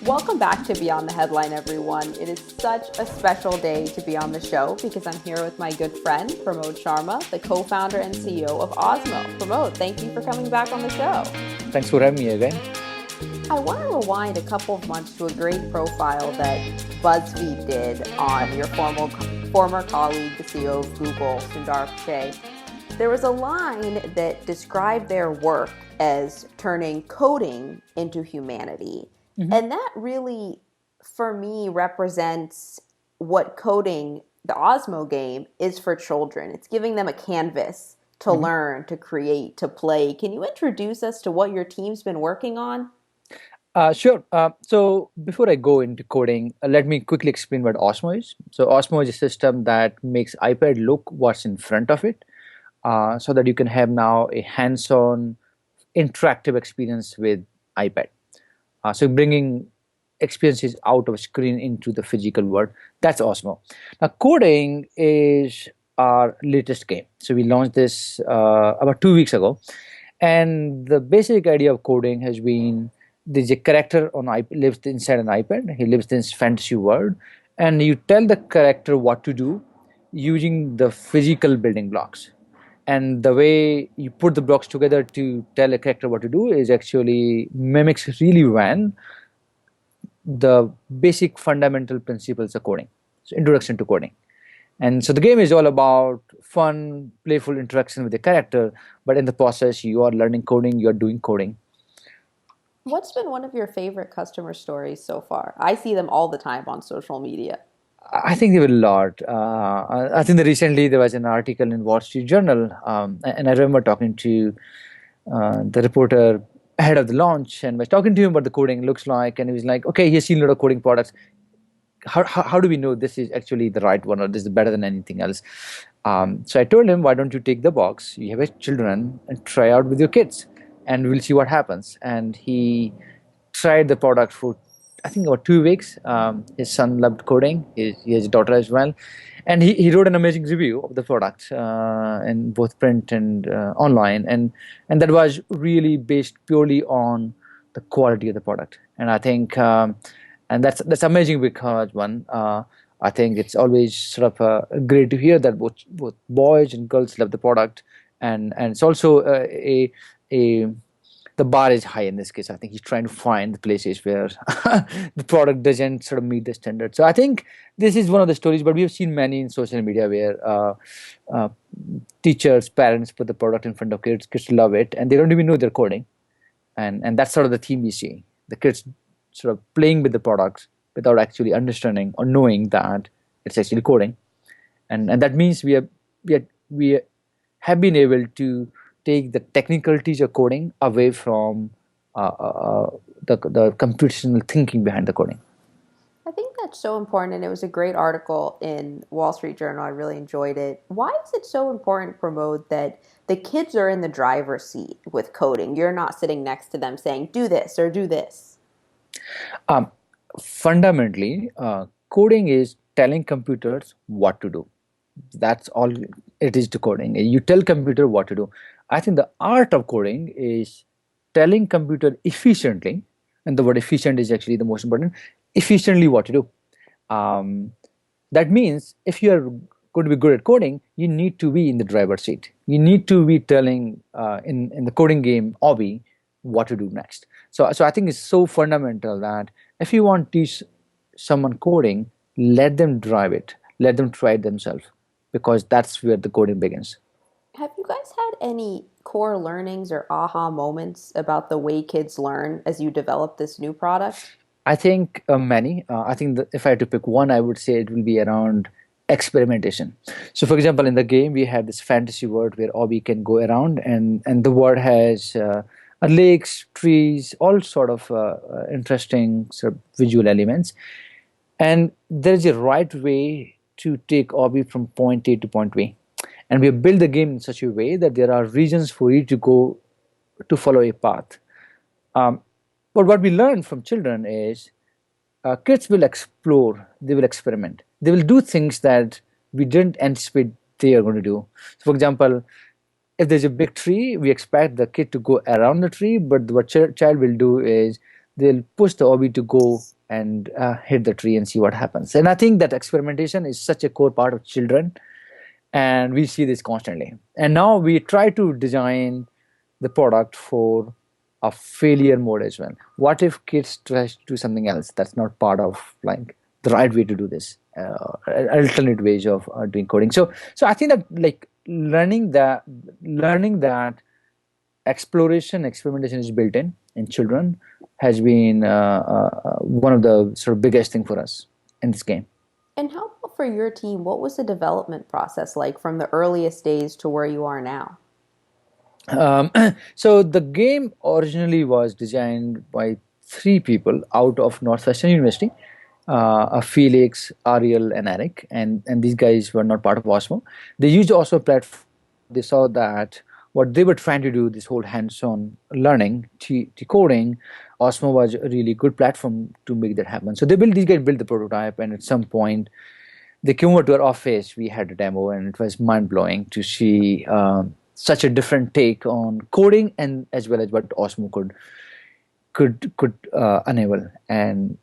Welcome back to Beyond the Headline, everyone. It is such a special day to be on the show because I'm here with my good friend, Pramod Sharma, the co-founder and CEO of Osmo. Pramod, thank you for coming back on the show. Thanks for having me again. I want to rewind a couple of months to a great profile that BuzzFeed did on your former colleague, the CEO of Google, Sundar Pichai. There was a line that described their work as turning coding into humanity. Mm-hmm. And that really, for me, represents what coding, the Osmo game, is for children. It's giving them a canvas to learn, to create, to play. Can you introduce us to what your team's been working on? Sure. So before I go into coding, let me quickly explain what Osmo is. So Osmo is a system that makes iPad look what's in front of it, so that you can have now a hands-on interactive experience with iPad. So bringing experiences out of a screen into the physical world. That's Osmo. Now coding is our latest game. So we launched this about 2 weeks ago. And the basic idea of coding has been there's a character on lives inside an iPad. He lives in this fantasy world. And you tell the character what to do using the physical building blocks. And the way you put the blocks together to tell a character what to do is actually mimics really well the basic fundamental principles of coding. So introduction to coding. And so the game is all about fun, playful interaction with the character, but in the process, you are learning coding, you are doing coding. What's been one of your favorite customer stories so far? I see them all the time on social media. I think there were a lot. I think that recently there was an article in Wall Street Journal, and I remember talking to the reporter ahead of the launch and was talking to him what the coding looks like, and he was like, okay, he's seen a lot of coding products. How do we know this is actually the right one or this is better than anything else? So I told him, why don't you take the box, you have a children, and try out with your kids, and we'll see what happens. And he tried the product for, I think, about 2 weeks. His son loved coding. He has a daughter as well. And he wrote an amazing review of the product in both print and online. And that was really based purely on the quality of the product. And I think, and that's amazing because I think it's always sort of great to hear that both boys and girls love the product. And it's also the bar is high in this case. I think he's trying to find the places where the product doesn't sort of meet the standard. So I think this is one of the stories, but we have seen many in social media where teachers, parents put the product in front of kids. Kids love it, and they don't even know they're coding. And that's sort of the theme we see. The kids sort of playing with the products without actually understanding or knowing that it's actually coding. And that means we have been able to take the technicalities of coding away from the computational thinking behind the coding. I think that's so important, and it was a great article in Wall Street Journal. I really enjoyed it. Why is it so important to promote that the kids are in the driver's seat with coding? You're not sitting next to them saying, do this or do this. Fundamentally, coding is telling computers what to do. That's all it is to coding. You tell computer what to do. I think the art of coding is telling computer efficiently, and the word efficient is actually the most important, efficiently what to do. That means if you are going to be good at coding, you need to be in the driver's seat. You need to be telling in the coding game Awbie what to do next. So I think it's so fundamental that if you want to teach someone coding, let them drive it, let them try it themselves, because that's where the coding begins. Have you guys had any core learnings or aha moments about the way kids learn as you develop this new product? I think many. I think that if I had to pick one, I would say it will be around experimentation. So, for example, in the game, we have this fantasy world where Awbie can go around, and the world has lakes, trees, all sort of interesting sort of visual elements. And there is a right way to take Awbie from point A to point B. And we have built the game in such a way that there are reasons for you to go to follow a path. But what we learn from children is kids will explore, they will experiment, they will do things that we didn't anticipate they are going to do. So for example, if there's a big tree, we expect the kid to go around the tree, but what child will do is they'll push the Awbie to go and hit the tree and see what happens. And I think that experimentation is such a core part of children, and we see this constantly. And now we try to design the product for a failure mode as well. What if kids try to do something else that's not part of like the right way to do this, alternate ways of doing coding? So I think that like learning that exploration, experimentation is built in children has been one of the sort of biggest thing for us in this game. And how about for your team? What was the development process like from the earliest days to where you are now? Um, so the game originally was designed by three people out of Northwestern University, Felix, Ariel, and Eric, and these guys were not part of Osmo. They used the Osmo platform. They saw that what they were trying to do, this whole hands-on learning, coding, Osmo was a really good platform to make that happen. So these guys built the prototype, and at some point they came over to our office. We had a demo, and it was mind blowing to see such a different take on coding, and as well as what Osmo could enable. And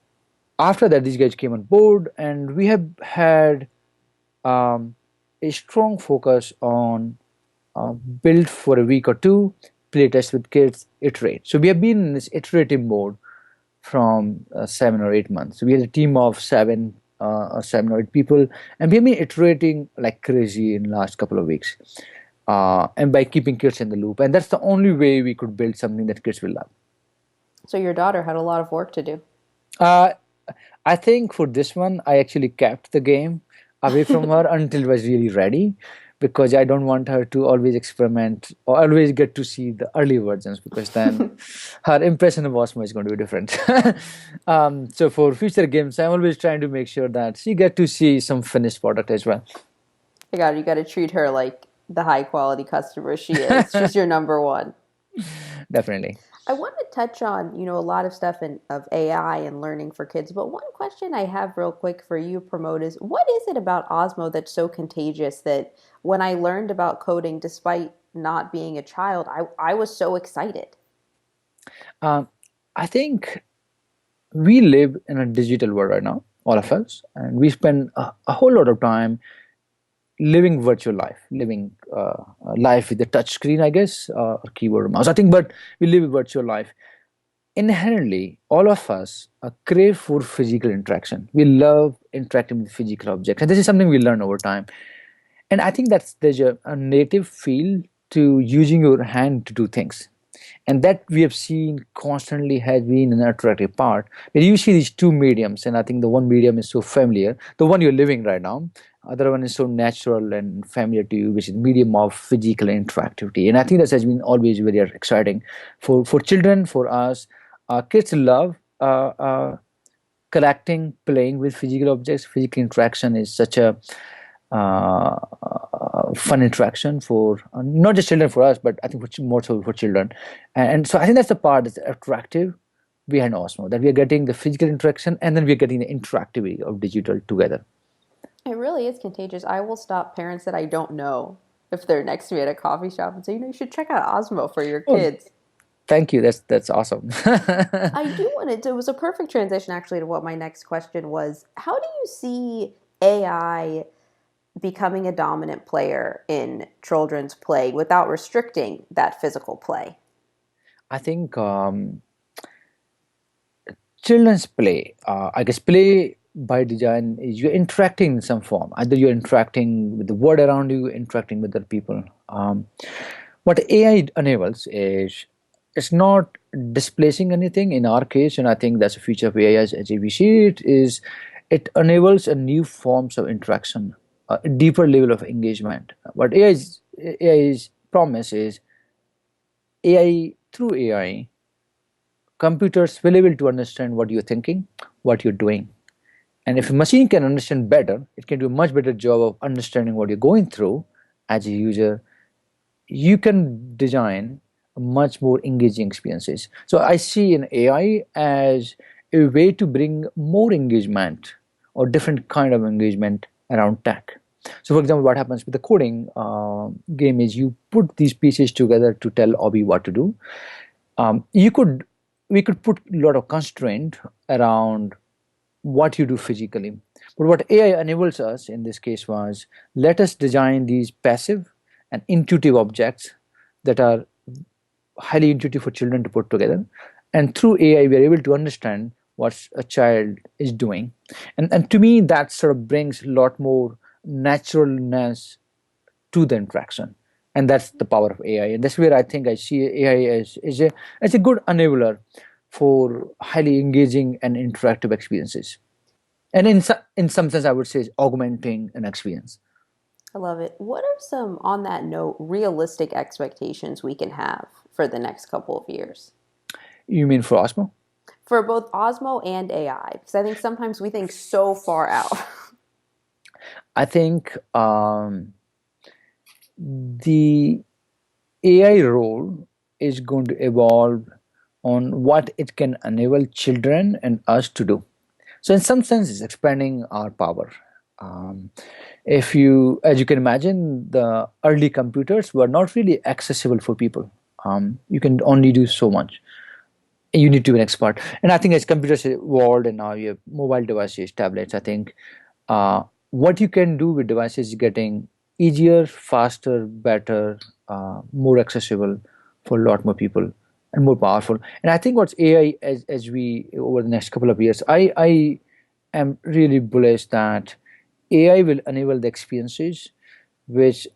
after that, these guys came on board, and we have had um, a strong focus on build for a week or two, play test with kids, iterate. So we have been in this iterative mode from 7 or 8 months. So we had a team of seven or eight people, and we have been iterating like crazy in the last couple of weeks. And by keeping kids in the loop, and that's the only way we could build something that kids will love. So your daughter had a lot of work to do. Uh, I think for this one, I actually kept the game away from her until it was really ready, because I don't want her to always experiment or always get to see the early versions, because then her impression of Osmo is going to be different. So for future games, I'm always trying to make sure that she get to see some finished product as well. You got to treat her like the high quality customer she is. She's your number one. Definitely. I want to touch on, a lot of stuff of AI and learning for kids, but one question I have real quick for you, Pramod, is what is it about Osmo that's so contagious that when I learned about coding, despite not being a child, I was so excited? Um, I think we live in a digital world right now, all of us, and we spend a whole lot of time living virtual life, living life with a touch screen, I guess, or keyboard or mouse. I think, but we live a virtual life. Inherently, all of us crave for physical interaction. We love interacting with physical objects, and this is something we learn over time. And I think there's a native feel to using your hand to do things, and that we have seen constantly has been an attractive part. When you see these two mediums, and I think the one medium is so familiar, the one you're living right now, other one is so natural and familiar to you, which is medium of physical interactivity. And I think that has been always very exciting for children, for us. Kids love collecting, playing with physical objects. Physical interaction is such a fun interaction for not just children, for us, but I think more so for children. And so I think that's the part that's attractive behind Osmo, that we are getting the physical interaction and then we are getting the interactivity of digital together. It really is contagious. I will stop parents that I don't know if they're next to me at a coffee shop and say, you should check out Osmo for your Oh, kids. thank you. That's awesome. I do want to, it was a perfect transition actually to what my next question was. How do you see AI becoming a dominant player in children's play without restricting that physical play? I think children's play, I guess play by design is you're interacting in some form. Either you're interacting with the world around you, interacting with other people. What AI enables is it's not displacing anything in our case, and I think that's a feature of AI as we see it, is it enables a new forms of interaction, a deeper level of engagement. What AI's promise is AI, through AI, computers will be able to understand what you're thinking, what you're doing. And if a machine can understand better, it can do a much better job of understanding what you're going through as a user. You can design much more engaging experiences. So I see an AI as a way to bring more engagement or different kind of engagement around tech. So for example, what happens with the coding game is you put these pieces together to tell Awbie what to do. You could We could put a lot of constraint around what you do physically. But what AI enables us in this case was, let us design these passive and intuitive objects that are highly intuitive for children to put together. And through AI, we are able to understand what a child is doing. And to me, that sort of brings a lot more naturalness to the interaction. And that's the power of AI. And that's where I think I see AI as a good enabler for highly engaging and interactive experiences. And in some sense, I would say it's augmenting an experience. I love it. What are some, on that note, realistic expectations we can have for the next couple of years? You mean for Osmo? For both Osmo and AI, because I think sometimes we think so far out. I think the AI role is going to evolve on what it can enable children and us to do. So, in some sense, it's expanding our power. Um, if you, as you can imagine, the early computers were not really accessible for people. You can only do so much. You need to be an expert. And I think as computers evolved and now you have mobile devices, tablets, I think what you can do with devices is getting easier, faster, better, more accessible for a lot more people and more powerful. And I think what's AI as we over the next couple of years, I am really bullish that AI will enable the experiences which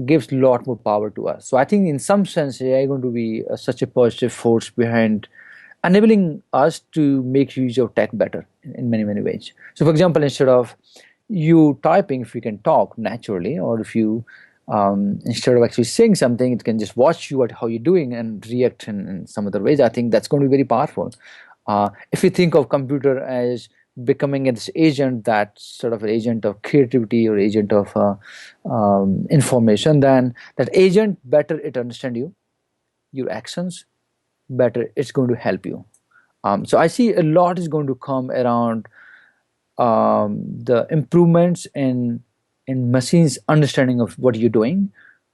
gives a lot more power to us. So I think in some sense AI is going to be such a positive force behind enabling us to make use of tech better in many many ways. So for example, instead of you typing, if you can talk naturally, or if you instead of actually saying something, it can just watch you at how you're doing and react in some other ways. I think that's going to be very powerful. If you think of computer as becoming this agent, that sort of an agent of creativity or agent of information, then that agent better it understand you, your actions, better it's going to help you. So I see a lot is going to come around the improvements in machines understanding of what you're doing,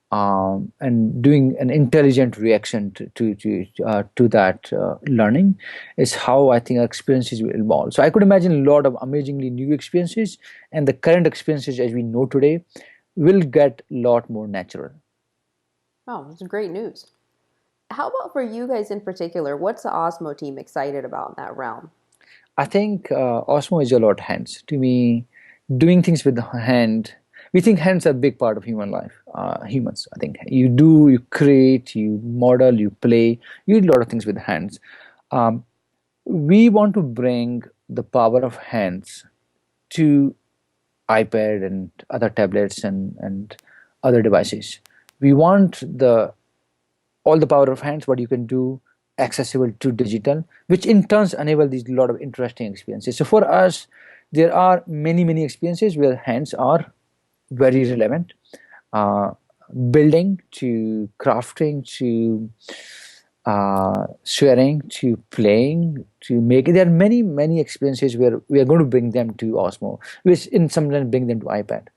and doing an intelligent reaction to that learning is how I think our experiences will evolve. So I could imagine a lot of amazingly new experiences, and the current experiences as we know today will get a lot more natural. Oh, that's great news. How about for you guys in particular? What's the Osmo team excited about in that realm? I think Osmo is a lot hands. To me, doing things with the hand, we think hands are a big part of human life. Humans, I think you do, you create, you model, you play, you do a lot of things with hands. Um, we want to bring the power of hands to iPad and other tablets and other devices. We want the all the power of hands, what you can do, accessible to digital, which in turns enable these lot of interesting experiences. So for us, there are many many experiences where hands are very relevant. Uh, Building to crafting to sharing to playing to make. There are many many experiences where we are going to bring them to Osmo, which in some sense bring them to iPad,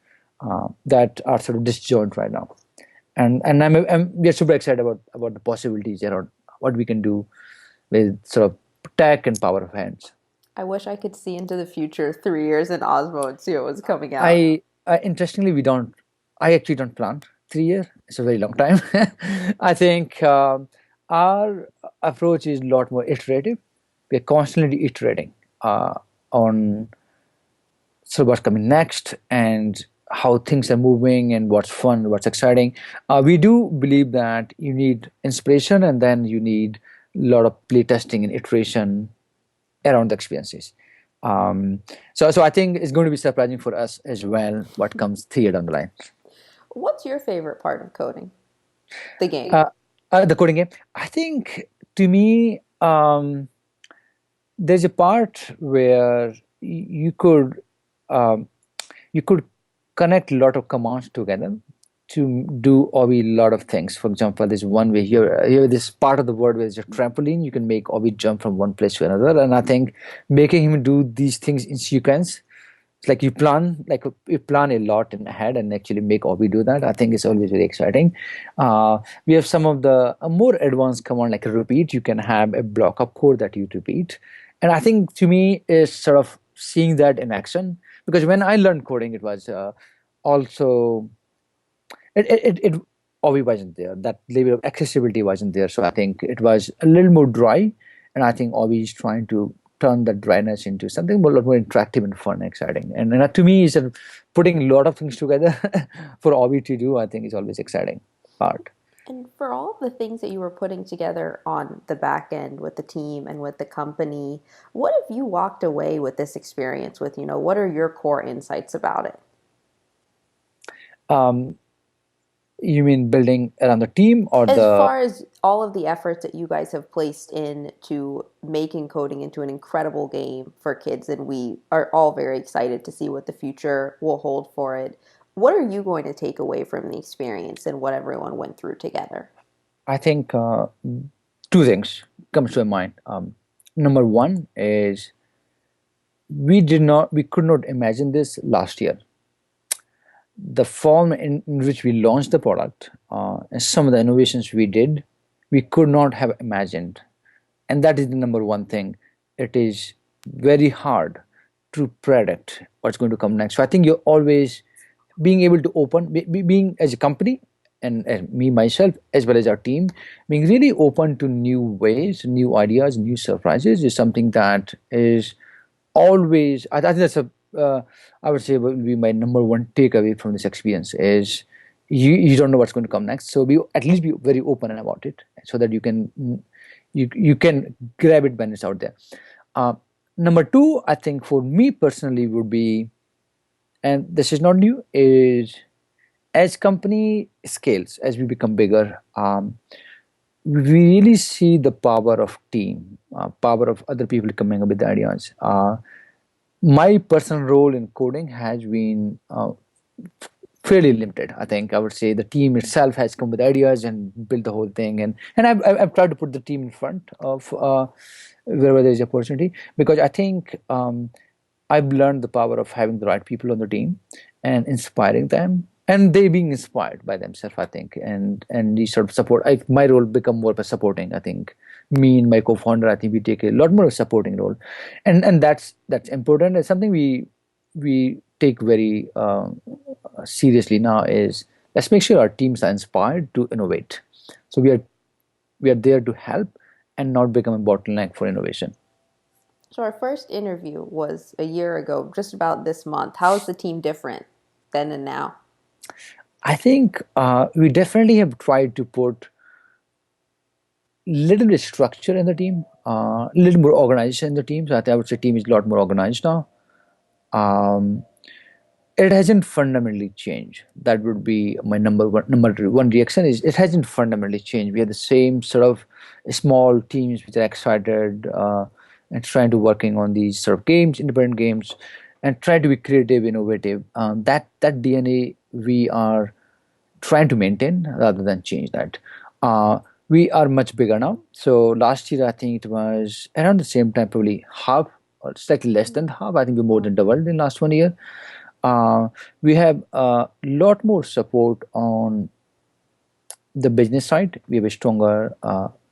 that are sort of disjoint right now. And we're super excited about the possibilities around what we can do with sort of tech and power of hands. I wish I could see into the future 3 years in Osmo and see what was coming out. I interestingly we don't. I actually don't plan 3 years. It's a very long time. I think our approach is a lot more iterative. We're constantly iterating on so what's coming next and how things are moving and what's fun, what's exciting. We do believe that you need inspiration and then you need a lot of play testing and iteration around the experiences. So I think it's going to be surprising for us as well what comes 3 years down the line. What's your favorite part of coding? The game. The coding game, I think to me, there's a part where um, you could connect a lot of commands together to do a lot of things. For example, there's one way here this part of the word where there's a trampoline. You can make Obi jump from one place to another, and I think making him do these things in sequence, it's like you plan a lot in ahead and actually make Obi do that. I think it's always very exciting. We have some of the more advanced command like repeat. You can have a block of code that you repeat, and I think to me is sort of seeing that in action. Because when I learned coding, it was also it Awbie wasn't there. That level of accessibility wasn't there. So I think it was a little more dry, and I think Awbie is trying to turn that dryness into something more, lot more interactive and fun, and exciting. And to me, is putting a lot of things together for Awbie to do. I think is always exciting part. And for all the things that you were putting together on the back end with the team and with the company, what have you walked away with this experience with? What are your core insights about it? Um, you mean building around the team or As the? far as all of the efforts that you guys have placed into making coding into an incredible game for kids, and we are all very excited to see what the future will hold for it. What are you going to take away from the experience and what everyone went through together? I think two things comes to my mind. Number one is we could not imagine this last year. The form in which we launched the product and some of the innovations we did, we could not have imagined. And that is the number one thing. It is very hard to predict what's going to come next. So I think you're always being able to being as a company, and me myself as well as our team, being really open to new ways, new ideas, new surprises is something that is always, I think that's a I would say will be my number one takeaway from this experience is you don't know what's going to come next, so be at least be very open about it so that you can grab it when it's out there. uh, Number two, I think for me personally would be, and this is not new, is as company scales, as we become bigger, we really see the power of team, power of other people coming up with ideas. My personal role in coding has been fairly limited. I think I would say the team itself has come with ideas and built the whole thing, and I've tried to put the team in front of wherever there is opportunity, because I think I've learned the power of having the right people on the team and inspiring them, and they being inspired by themselves. I think, and these sort of support. My role become more of a supporting. I think me and my co-founder, I think we take a lot more of a supporting role, and that's important. It's something we take very seriously now. Is let's make sure our teams are inspired to innovate. So we are there to help and not become a bottleneck for innovation. So, our first interview was a year ago, just about this month. How is the team different then and now? I think we definitely have tried to put little bit structure in the team, a little more organization in the team. So I would say team is a lot more organized now. Um, it hasn't fundamentally changed. That would be my number one reaction is it hasn't fundamentally changed. We have the same sort of small teams which are excited and trying to working on these sort of games, independent games, and try to be creative, innovative. That DNA we are trying to maintain rather than change that. We are much bigger now. So last year, I think it was around the same time, probably half or slightly less than half. I think we more than doubled in last 1 year. Uh, we have a lot more support on the business side. We have a stronger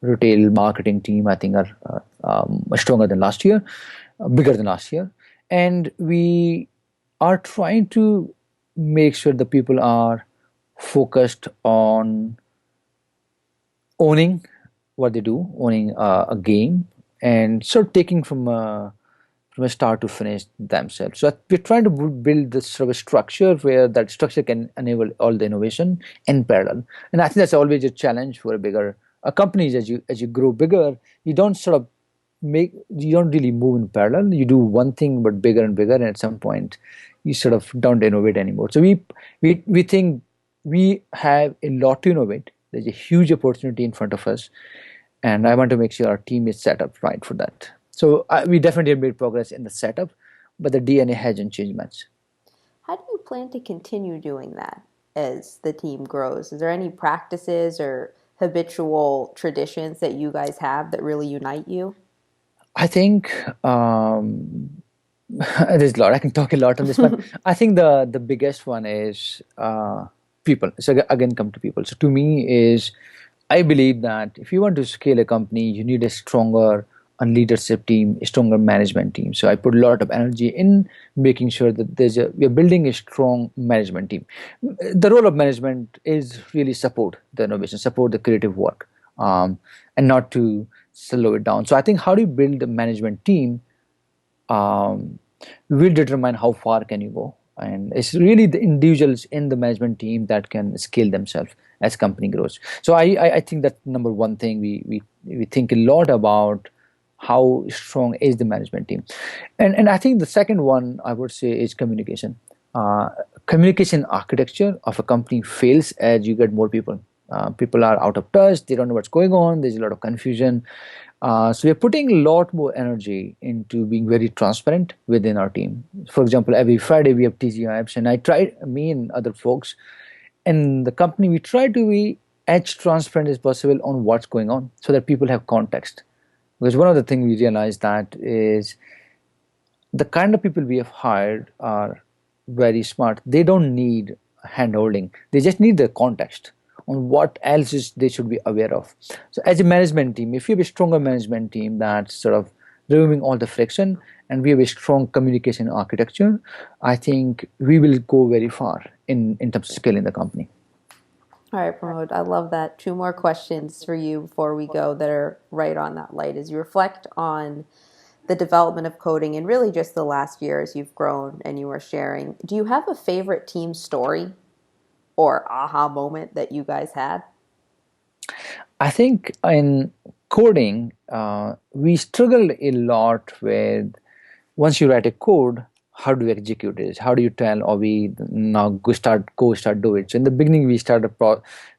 retail marketing team. I think are much stronger than last year, bigger than last year, and we are trying to make sure the people are focused on owning what they do, owning a game, and sort of taking from a start to finish themselves. So we're trying to build this sort of a structure where that structure can enable all the innovation in parallel. And I think that's always a challenge for a bigger companies. As you grow bigger, you don't sort of you don't really move in parallel. You do one thing but bigger and bigger, and at some point, you sort of don't innovate anymore. So we think we have a lot to innovate. There's a huge opportunity in front of us, and I want to make sure our team is set up right for that. So we definitely have made progress in the setup, but the DNA hasn't changed much. How do you plan to continue doing that as the team grows? Is there any practices or habitual traditions that you guys have that really unite you? I think there's a lot. I can talk a lot on this, but I think the biggest one is people. So again, come to people. So to me is I believe that if you want to scale a company, you need a stronger a leadership team, a stronger management team. So I put a lot of energy in making sure that we're building a strong management team. The role of management is really support the innovation, support the creative work, and not to slow it down. So I think how do you build a management team um, will determine how far can you go, and it's really the individuals in the management team that can scale themselves as company grows. So I think that number one thing we think a lot about how strong is the management team, and I think the second one I would say is communication. uh, Communication architecture of a company fails as you get more people. People are out of touch, they don't know what's going on, there's a lot of confusion. So we're putting a lot more energy into being very transparent within our team. For example, every Friday we have TGIFs, and I try, me and other folks in the company, we try to be as transparent as possible on what's going on so that people have context. Because one of the things we realized that is the kind of people we have hired are very smart. They don't need hand holding. They just need the context on what else is they should be aware of. So as a management team, if you have a stronger management team that's sort of removing all the friction and we have a strong communication architecture, I think we will go very far in terms of scaling the company. All right, Pramod, I love that. Two more questions for you before we go that are right on that light. As you reflect on the development of coding and really just the last year as you've grown and you were sharing, do you have a favorite team story or aha moment that you guys had? I think in coding, we struggle a lot with once you write a code, how do you execute it? How do you tell, or we now go start do it? So in the beginning, we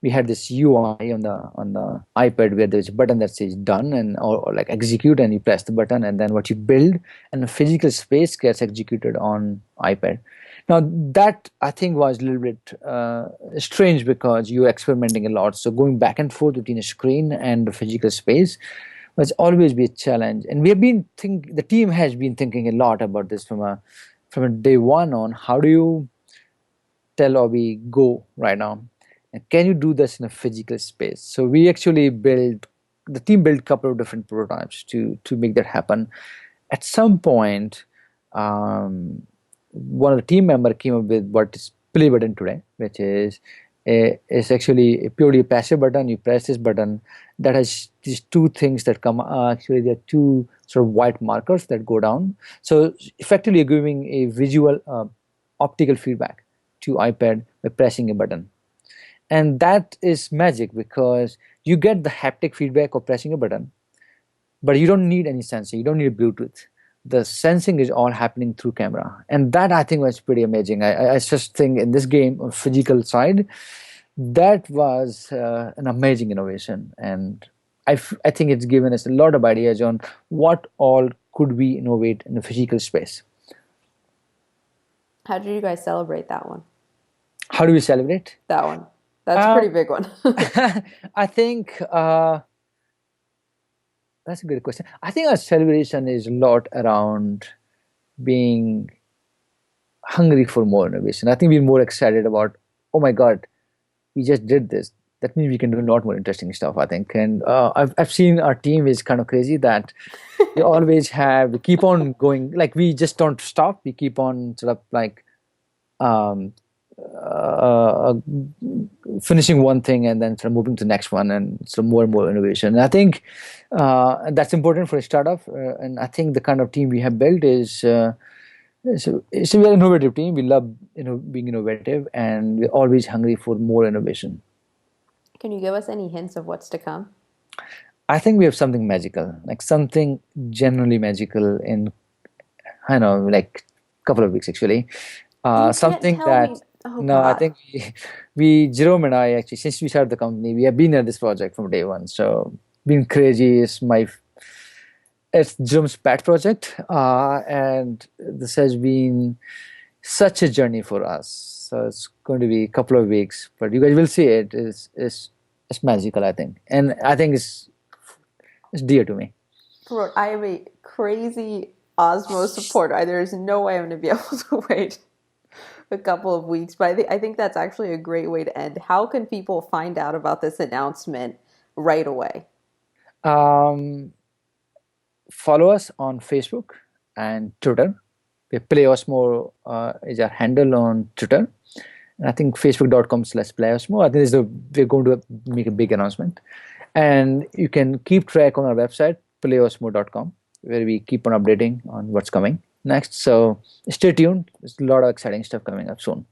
had this UI on the iPad where there's a button that says done and or like execute, and you press the button, and then what you build and the physical space gets executed on iPad. Now that I think was a little bit strange because you're experimenting a lot. So going back and forth between a screen and the physical space was always be a challenge. And we have been the team has been thinking a lot about this from a day one on. How do you tell Awbie go right now? And can you do this in a physical space? So we actually built the team built a couple of different prototypes to make that happen. At some point, um, one of the team member came up with what is play button today, which is actually a purely passive button. You press this button that has these two things that come. Actually, there are two sort of white markers that go down. So effectively, you're giving a visual optical feedback to iPad by pressing a button, and that is magic because you get the haptic feedback of pressing a button, but you don't need any sensor, you don't need Bluetooth. The sensing is all happening through camera, and that I think was pretty amazing. I just think in this game on physical side, that was an amazing innovation, and I think it's given us a lot of ideas on what all could we innovate in the physical space. How did you guys celebrate that one? How do we celebrate? That one. That's a pretty um, big one. I think that's a good question. I think our celebration is a lot around being hungry for more innovation. I think we're more excited about, oh my God, we just did this. That means we can do a lot more interesting stuff, I think. And I've seen our team is kind of crazy that we keep on going, like we just don't stop. We keep on sort of like um, uh, finishing one thing and then sort of moving to the next one and sort of more and more innovation. And I think that's important for a startup. And I think the kind of team we have built is it's a very innovative team. We love being innovative, and we're always hungry for more innovation. Can you give us any hints of what's to come? I think we have something magical, like something generally magical in I don't know, like couple of weeks actually. You can't Something tell me. that Oh, no, I God. think we Jerome and I actually since we started the company, we have been at this project from day one. So been crazy is my it's Jerome's pet project, and this has been such a journey for us. So it's going to be a couple of weeks, but you guys will see it. It's magical, I think, and I think it's dear to me. Bro, I am a crazy Osmo supporter. There's no way I'm going to be able to wait a couple of weeks, but I think that's actually a great way to end. How can people find out about this announcement right away? Um, follow us on Facebook and Twitter. Play Osmo is our handle on Twitter. And I think facebook.com/playosmo. I think we're going to make a big announcement. And you can keep track on our website, playosmo.com, where we keep on updating on what's coming next. So stay tuned. There's a lot of exciting stuff coming up soon.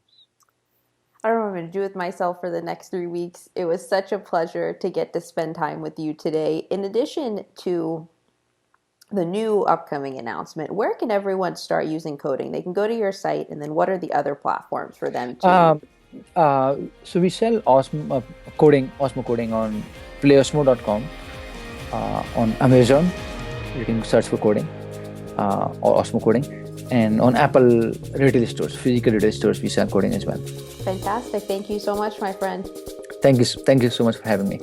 I don't know what I'm going to do with myself for the next 3 weeks. It was such a pleasure to get to spend time with you today. In addition to the new upcoming announcement, where can everyone start using coding? They can go to your site, and then what are the other platforms for them to? So we sell Osmo coding on playosmo.com, on Amazon. You can search for coding or Osmo coding, and on Apple retail stores, physical retail stores, we sell coding as well. Fantastic. Thank you so much, my friend. Thank you so much for having me.